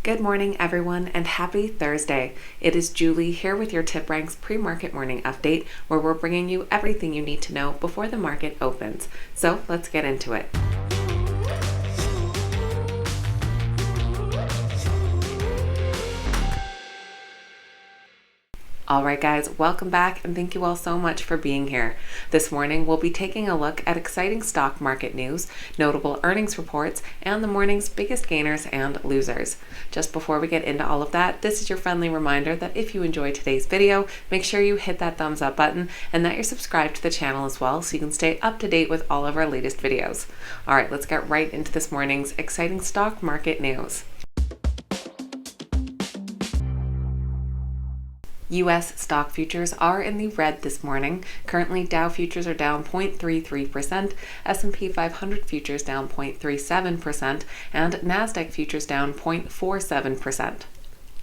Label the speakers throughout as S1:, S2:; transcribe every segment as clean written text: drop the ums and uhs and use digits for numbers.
S1: Good morning, everyone, and happy Thursday. It is Julie here with your TipRanks pre-market morning update, where we're bringing you everything you need to know before the market opens. So let's get into it. Alright guys, welcome back and thank you all so much for being here. This morning we'll be taking a look at exciting stock market news, notable earnings reports, and the morning's biggest gainers and losers. Just before we get into all of that, this is your friendly reminder that if you enjoyed today's video, make sure you hit that thumbs up button and that you're subscribed to the channel as well so you can stay up to date with all of our latest videos. Alright, let's get right into this morning's exciting stock market news. U.S. stock futures are in the red this morning. Currently, Dow futures are down 0.33%, S&P 500 futures down 0.37%, and NASDAQ futures down 0.47%.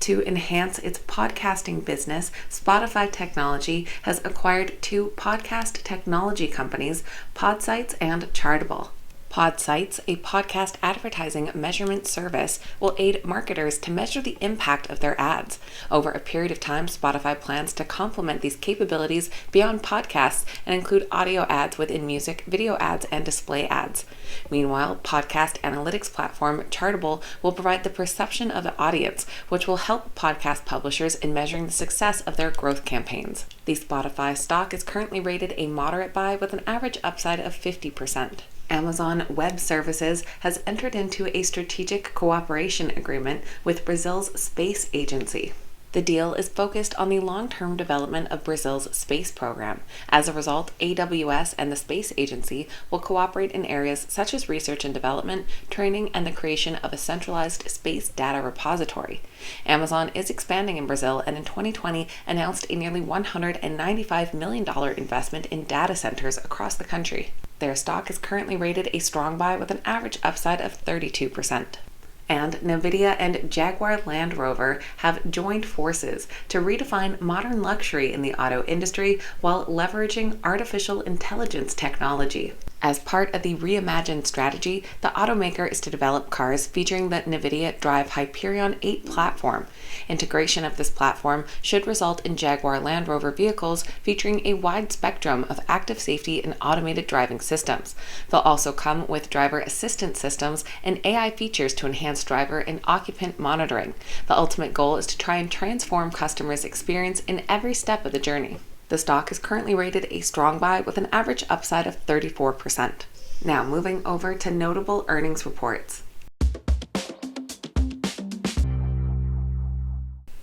S1: To enhance its podcasting business, Spotify Technology has acquired two podcast technology companies, Podsights and Chartable. Podsights, a podcast advertising measurement service, will aid marketers to measure the impact of their ads. Over a period of time, Spotify plans to complement these capabilities beyond podcasts and include audio ads within music, video ads, and display ads. Meanwhile, podcast analytics platform Chartable will provide the perception of the audience, which will help podcast publishers in measuring the success of their growth campaigns. The Spotify stock is currently rated a moderate buy with an average upside of 50%. Amazon Web Services has entered into a strategic cooperation agreement with Brazil's space agency. The deal is focused on the long-term development of Brazil's space program. As a result, AWS and the space agency will cooperate in areas such as research and development, training, and the creation of a centralized space data repository. Amazon is expanding in Brazil and in 2020 announced a nearly $195 million investment in data centers across the country. Their stock is currently rated a strong buy with an average upside of 32%. And NVDA and Jaguar Land Rover have joined forces to redefine modern luxury in the auto industry while leveraging artificial intelligence technology. As part of the reimagined strategy, the automaker is to develop cars featuring the NVIDIA Drive Hyperion 8 platform. Integration of this platform should result in Jaguar Land Rover vehicles featuring a wide spectrum of active safety and automated driving systems. They'll also come with driver assistance systems and AI features to enhance driver and occupant monitoring. The ultimate goal is to try and transform customers' experience in every step of the journey. The stock is currently rated a strong buy with an average upside of 34%. Now moving over to notable earnings reports.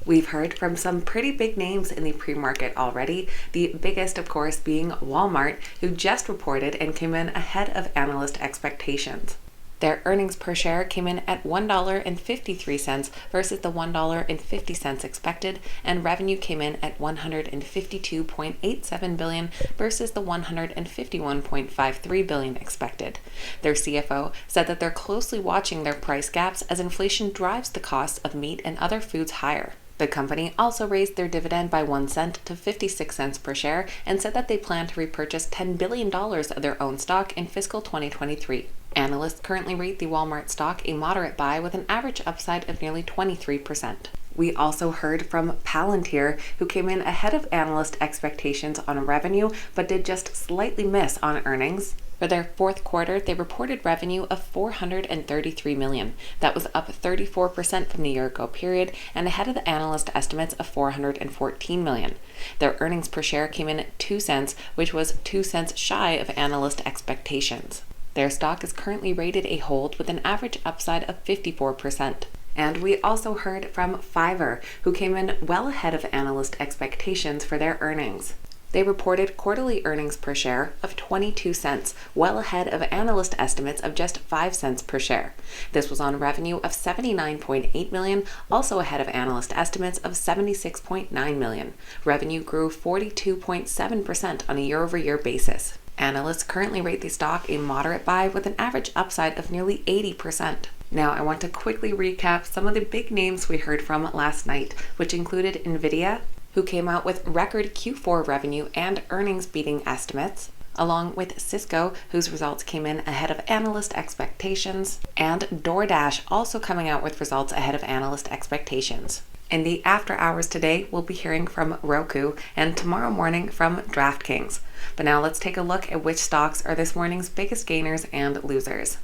S1: We've heard from some pretty big names in the pre-market already, the biggest of course being Walmart, who just reported and came in ahead of analyst expectations. Their earnings per share came in at $1.53 versus the $1.50 expected, and revenue came in at $152.87 billion versus the $151.53 billion expected. Their CFO said that they're closely watching their price gaps as inflation drives the cost of meat and other foods higher. The company also raised their dividend by 1 cent to 56 cents per share and said that they plan to repurchase $10 billion of their own stock in fiscal 2023. Analysts currently rate the Walmart stock a moderate buy with an average upside of nearly 23%. We also heard from Palantir, who came in ahead of analyst expectations on revenue, but did just slightly miss on earnings. For their fourth quarter, they reported revenue of $433 million. That was up 34% from the year-ago period and ahead of the analyst estimates of $414 million. Their earnings per share came in at 2 cents, which was 2 cents shy of analyst expectations. Their stock is currently rated a hold with an average upside of 54%. And we also heard from Fiverr, who came in well ahead of analyst expectations for their earnings. They reported quarterly earnings per share of 22 cents, well ahead of analyst estimates of just 5 cents per share. This was on revenue of $79.8 million, also ahead of analyst estimates of $76.9 million. Revenue grew 42.7% on a year-over-year basis. Analysts currently rate the stock a moderate buy with an average upside of nearly 80%. Now I want to quickly recap some of the big names we heard from last night, which included NVIDIA, who came out with record Q4 revenue and earnings beating estimates, along with CSCO, whose results came in ahead of analyst expectations, and DoorDash also coming out with results ahead of analyst expectations. In the after hours today, we'll be hearing from Roku, and tomorrow morning from DraftKings. But now let's take a look at which stocks are this morning's biggest gainers and losers.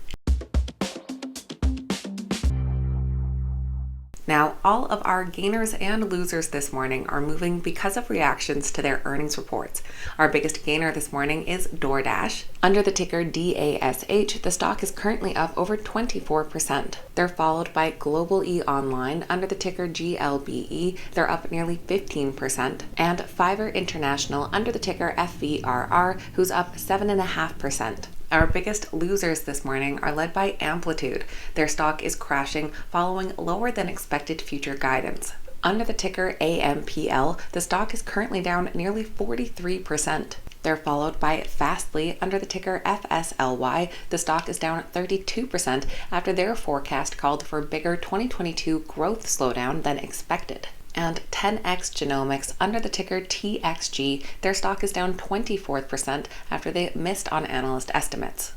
S1: Now, all of our gainers and losers this morning are moving because of reactions to their earnings reports. Our biggest gainer this morning is DoorDash. Under the ticker DASH, the stock is currently up over 24%. They're followed by Global E Online. Under the ticker GLBE, they're up nearly 15%. And Fiverr International under the ticker FVRR, who's up 7.5%. Our biggest losers this morning are led by Amplitude. Their stock is crashing following lower than expected future guidance. Under the ticker AMPL, the stock is currently down nearly 43%. They're followed by Fastly under the ticker FSLY. The stock is down 32% after their forecast called for a bigger 2022 growth slowdown than expected. And 10x Genomics under the ticker TXG, their stock is down 24% after they missed on analyst estimates.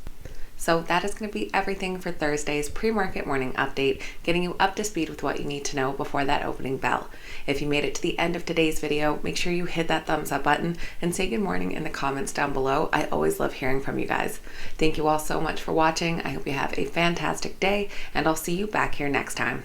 S1: So that is going to be everything for Thursday's pre-market morning update, getting you up to speed with what you need to know before that opening bell. If you made it to the end of today's video, make sure you hit that thumbs up button and say good morning in the comments down below. I always love hearing from you guys. Thank you all so much for watching. I hope you have a fantastic day, and I'll see you back here next time.